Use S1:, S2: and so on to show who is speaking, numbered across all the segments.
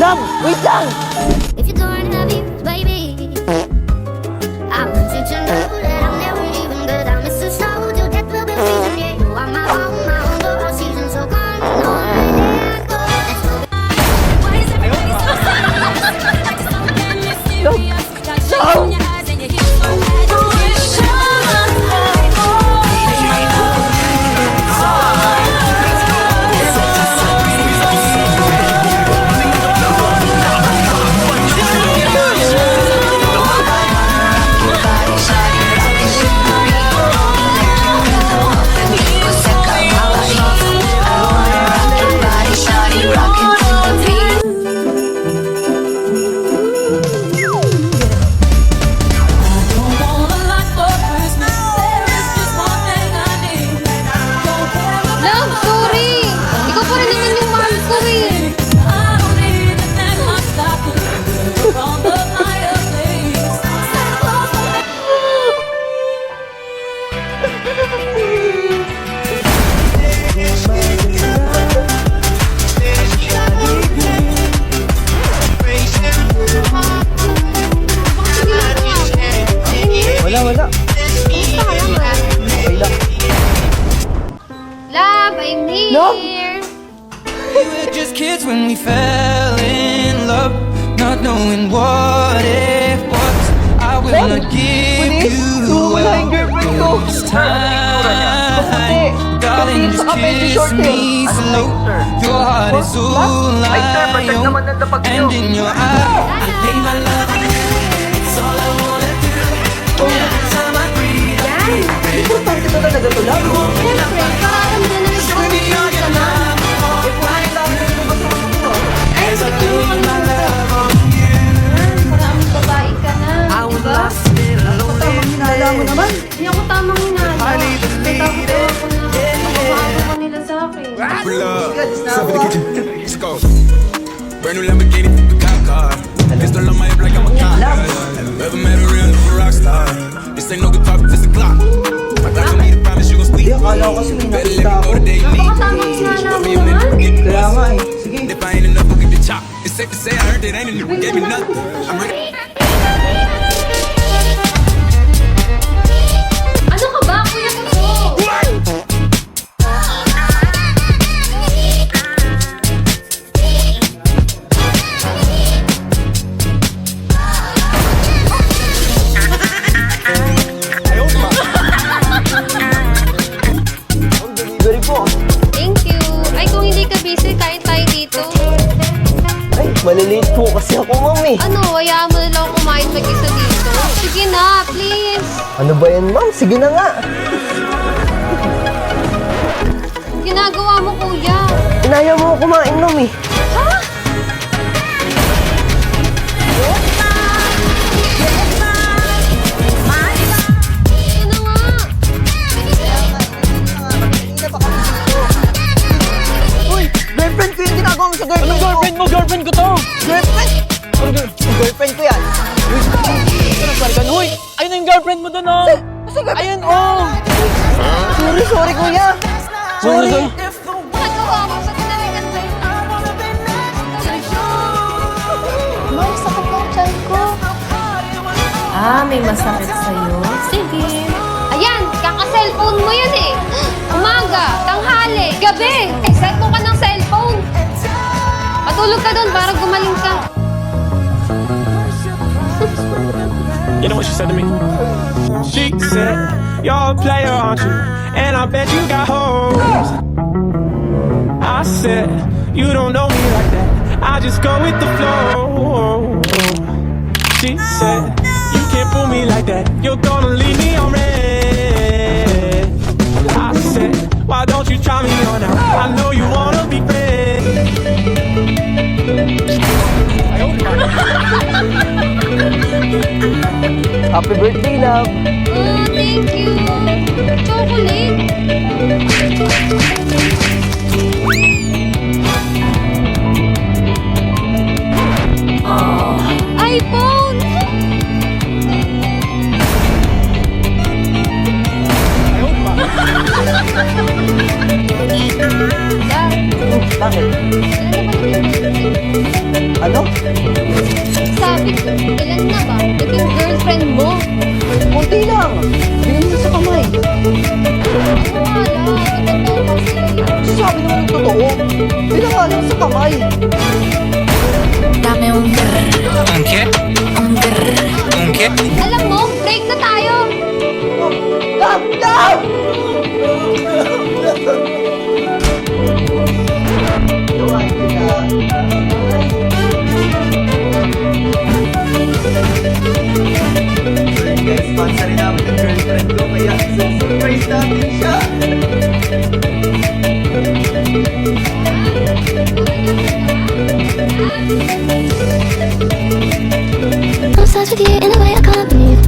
S1: Love, wait lang!
S2: If you're torn up, baby, I want you to know that I'm never leaving, but I miss the snow till death will be freezing. Yeah, you are my own for all seasons, so come on, let's go. Why is everybody so sad? I just don't get mysterious. Got shame in your eyes and your hips so bad.
S3: Love, sorry! Ikaw pa rin naman yung mahal ko eh.
S1: Wala. Okay lang.
S3: Love, I'm here!
S1: Love?
S4: We were just kids when we fell in love, not knowing what it was. I will not give you up this time. Darling, just kiss me slow. Your heart is all I own, and in your eyes, I lay my love on you. It's all I wanna do. Every time I breathe, I breathe.
S1: Importante ba talaga to, Love?
S3: Siyempre, parang na naman
S4: Show me all your love. As I do my love on you.
S3: Maraming babae ka na. Diba?
S1: Tamang hinala mo naman.
S3: Hindi ako tamang hinala. Natakot ako na makabago ka nila sa akin.
S5: Pull up, step in the kitchen, let's go. Brand new Lamborghini, the cop car. Pistol on my hip like I'm a cop. Never met a real rock star. This ain't no guitar, this a clock. My God, don't need a promise you gon' sleep.
S1: Akala ko kasi may
S5: Better
S1: nakita
S5: let me
S1: ako.
S5: know the day you leave.
S3: Tamang hinala
S5: Put
S3: mo
S5: me on
S3: naman.
S5: it, get the
S1: Kaya
S5: bus.
S1: nga eh. Sige.
S5: If I ain't enough, we'll get the chop. It's safe to say I heard it ain't enough, gave me nothing. I'm ready.
S3: Ano ka ba? Kuya ko to.
S1: Delivery po.
S3: Thank you. Ay, kung hindi ka busy, kain tayo dito.
S1: Ay, malilate po kasi ako, ma'am eh.
S3: Ano, hayaan mo na lang ako kumain mag-isa dito. Sige na, please.
S1: Ano ba yan, ma'am? Sige na nga.
S3: Ginagawa mo, kuya.
S1: Inaya mo ako kumain, ma'am eh.
S3: Ito na nga.
S1: Uy, girlfriend ko yung ginagawa mo sa girlfriend
S6: Anong girlfriend mo? Girlfriend ko to!
S1: Girlfriend? Girlfriend ko yan.
S6: Uy! Ayun na yung girlfriend mo dun, oh!
S1: Kasi girlfriend.
S6: Ayun, oh!
S1: Sorry, kuya. Sorry.
S3: Ginagawa mo sa tinalikan ko. Ma'am, sakit ng tiyan ko.
S7: May masakit sa'yo? Sige.
S3: Ayan, kaka-cellphone mo yan eh. Umaga, tanghali, gabi. Set mo ka ng cellphone. Patulog ka doon para gumaling ka.
S6: You know what she said to me? She said, you're a player, aren't you? And I bet you got hoes. I said, you don't know me like that. I just go with the flow. She said, you can't fool me like that. You're gonna leave me on red. I said, why don't you try me on out? I know you wanna be friends.
S1: Happy birthday, love.
S3: Oh, thank you. Chocolate. iPhone!
S1: Bakit? Ano? ng totoo. Bilang nga lang sa kamay.
S3: Alam mo, break na tayo.
S1: Love! Love! Guys, sponsorin namin ng girlfriend ko, kaya surprise natin siya.
S2: I'm obsessed with you in a way I can't believe.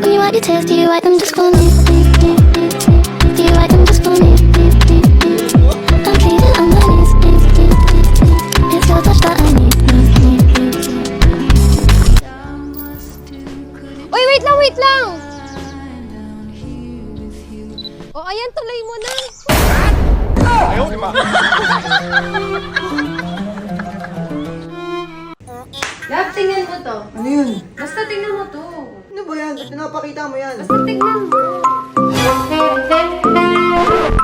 S2: When you write your tears, do you write them just for me? Do you write them just for me? I'm pleading on my knees. It's your touch that I need.
S3: Uy, wait lang! O, ayan, tuloy mo na. Love, tingnan mo to.
S1: Ano yun?
S3: Basta tingnan mo to.
S1: Ano ba yan? Ba't pinapakita mo yan?
S3: Basta tingnan mo.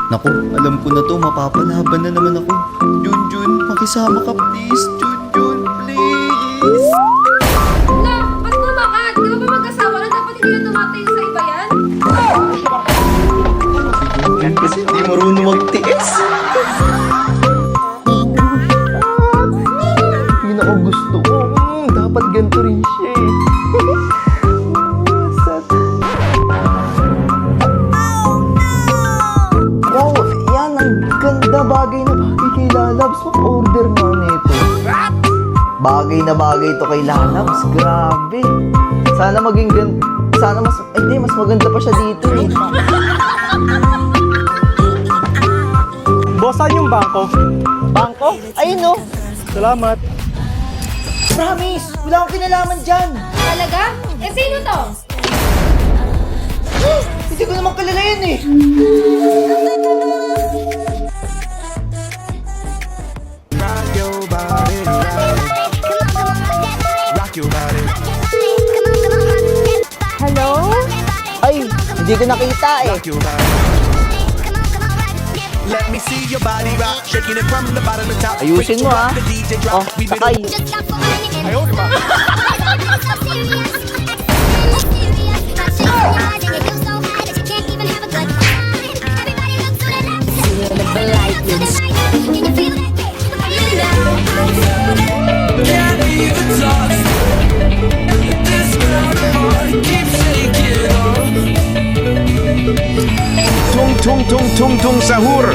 S8: Naku, alam ko na to, mapapalaban na naman ako. Junjun, makisama ka please. Junjun, please.
S3: Love, ba't bumakat? Di ba ba mag-asawa na dapat hindi na tumating sa iba yan?
S8: Yan kasi di marunong magtiis.
S1: Yun ako gusto ko. Dapat ganito rin siya eh. Wow, yan ang ganda bagay na bagay kay Lalabs. Order na nito. Bagay na bagay to kay Lalabs. Grabe. Sana maging sana mas, hindi, mas maganda pa siya dito eh.
S6: Boss, saan yung bangko?
S1: Bangko? Ayun no.
S6: Salamat.
S1: Promise, wala akong kinalaman dyan.
S3: Talaga? Eh, sino to?
S1: Hindi ko naman kilala yun eh.
S5: Rock your body, rock your body.
S1: Hello? Ay, hindi ko nakita eh.
S5: Rock your body. Let me see your body rock, shaking it from the bottom to top.
S1: Ayusin mo ah.
S5: The DJ
S1: Oh,
S5: drop. We been
S1: sakay.
S2: Just stop for a minute.
S5: Ayun, diba?
S4: Can't even talk. This girl heart keeps shaking off.
S6: Tung tung tung tung tung sahur.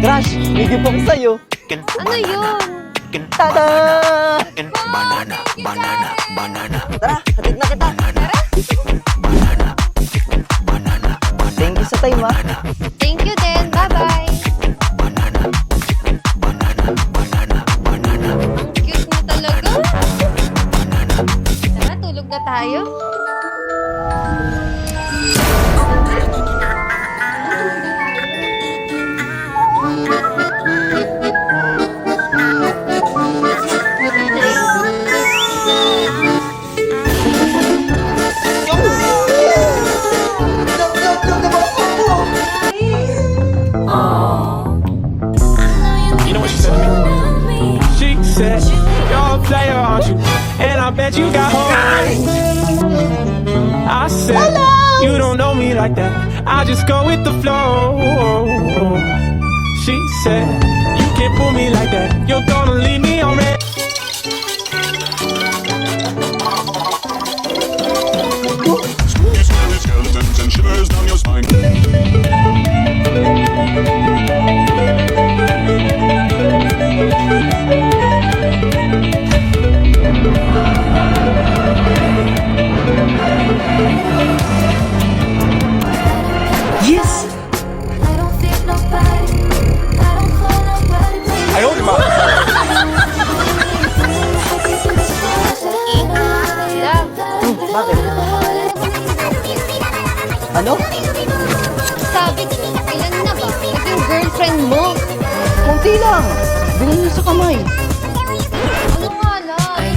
S1: Crush, may gift ako sa'yo.
S3: Ano yun?
S1: Tada!
S5: Banana, banana, banana.
S1: Tara, hatid na kita. Thank you sa time ah.
S3: Thank you din. Bye-bye. Ang cute mo talaga. Tara, tulog na tayo.
S6: You know what she said to me? She said, you're a player, aren't you? And I bet you got hoes. I said, you don't know me like that. I just go with the flow. She said, you can't fool me like that. You're gonna leave me on red.
S5: Skeletons and shivers down your spine.
S1: Yes!
S6: Ayun, diba?
S3: Love,
S1: Bakit? Ano?
S3: sabi ko, ilan na ba? Naging girlfriend mo.
S1: Kunti lang. Bilhin niyo sa kamay.
S3: Ano nga lang?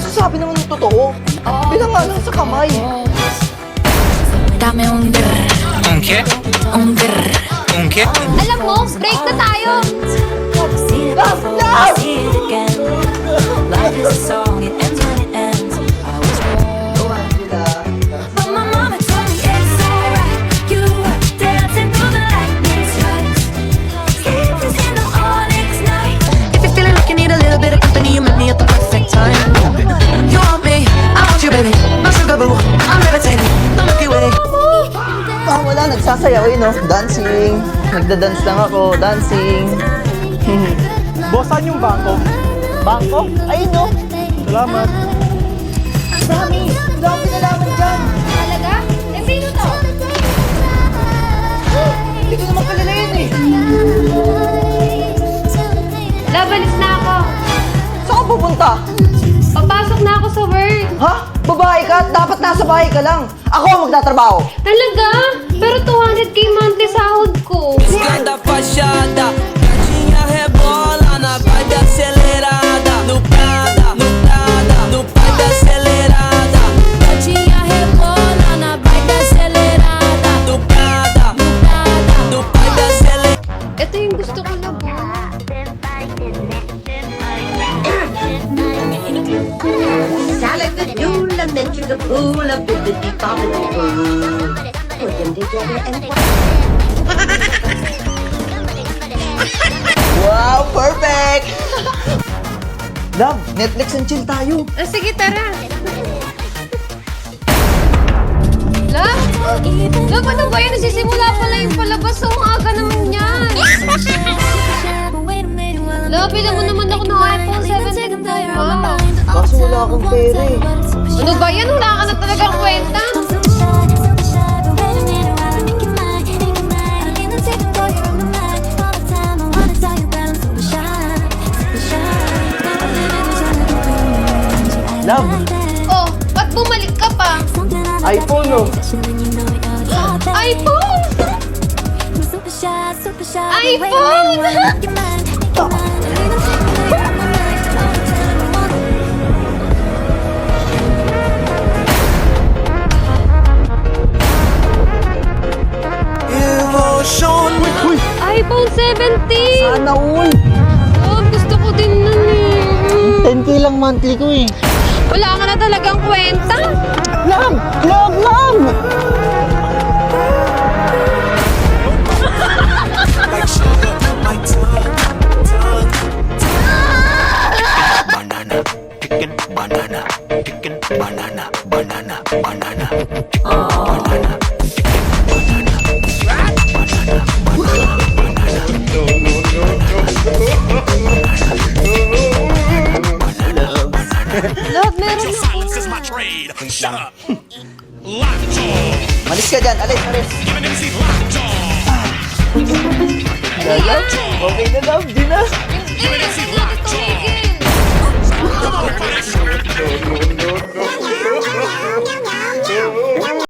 S1: Sabi naman ng totoo. Bilang nga lang sa kamay.
S9: Dame un grr,
S4: ¿Un qué?
S9: un grr.
S4: ¿Un qué?
S3: Alam mo, break na tayo.
S9: See it before, I see it again. Life is a song, it ends when it ends. I was wrong, but my mama told me it's alright. You were dancing through the lightning strikes. Sleep is in the onyx night. If you're feeling like you need a little bit of company, you met me at the perfect time. You want me, I want you, baby. My sugar boo, I'm levitating the Milky Way.
S1: Ah, wala, nagsasayaw no? Dancing. Nagda-dance lang ako, dancing.
S6: Boss, saan yung bangko?
S1: Bangko? Ayun no?
S6: Salamat.
S1: Dami! Dami nalaman dyan!
S3: Talaga? Eh, sino to?
S1: Hindi ko naman kalala yun eh.
S3: Labalis na ako.
S1: Saan ka pupunta?
S3: Papasok na ako sa work.
S1: Ha? Babae ka? Dapat nasa bahay ka lang. Ako ang magtatrabaho.
S3: Talaga? Pero 200k monthly sahod ko.
S4: Esquerda fachada, gatinha rebola na vibe acelerada. No Prada, no Prada, no vibe acelerada.
S9: Gatinha rebola na vibe acelerada.
S4: No Prada, no Prada, no vibe acelerada.
S3: Ito yung gusto ko na ba?
S10: Salad the jewel, I met you the fool, I put the deep out of the pool. Put them together and
S1: Wow, perfect! Love, Netflix and chill tayo.
S3: Ah, sige, tara. Love? Love, ano ba yun? Nasisimula pala yung palabas. So, ang aga naman yan. Love, bilang mo naman ako ng iPhone 17 Pro.
S1: Kaso wala akong pera eh.
S3: Ano ba yan? Wala ka na talagang kwenta.
S1: Love,
S3: Oh, ba't bumalik ka pa?
S1: iPhone oh.
S3: iPhone!
S4: Emotion.
S3: iPhone 17!
S1: Sana all.
S3: Oh, gusto ko din nun eh.
S1: 10k lang monthly ko eh.
S3: Wala ka na talagang kwenta.
S1: Love! Love! Love!
S5: Like sugar, my tongue, tongue. Banana, picking banana, picking banana, banana, banana, banana.
S3: Love, meron na.
S5: Silence is my trade. Shut up. Lockjaw.
S1: Malis ka dyan. Alis, alis.
S5: Giving MC lockjaw.
S1: Okay na love, di na.
S3: Hindi.